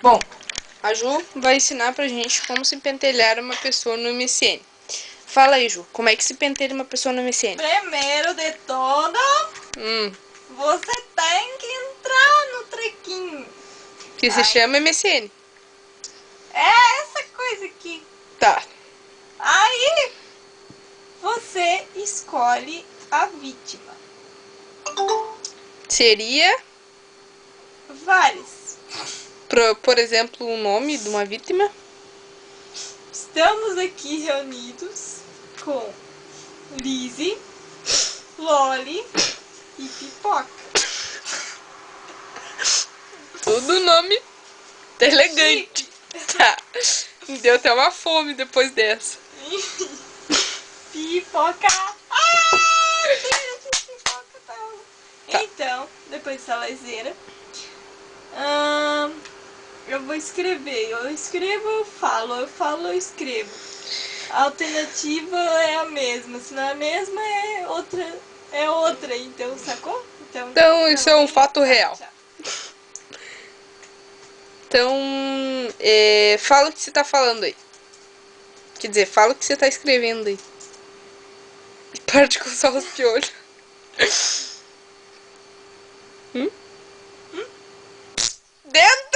Bom, a Ju vai ensinar pra gente como se pentelhar uma pessoa no MSN. Fala aí, Ju, como é que se pentelha uma pessoa no MSN? Primeiro de tudo, você tem que entrar no trequinho. Que se chama MSN. É essa coisa aqui. Tá. Aí, você escolhe a vítima. Seria, Vários. por exemplo, o nome de uma vítima. Estamos aqui reunidos com Lizzie, Loli e Pipoca. Tudo nome elegante. Tá. Me deu até uma fome depois dessa. Pipoca. Pipoca não. Tá. Então, depois dessa lezeira, eu vou escrever. Eu escrevo, eu falo. Eu falo, eu escrevo. A alternativa é a mesma. Se não é a mesma, é outra. Então, sacou? Então, isso é um fato real. Tchau. Então, fala o que você tá falando aí. Quer dizer, fala o que você tá escrevendo aí. Para de coçar os piolhos. Dentro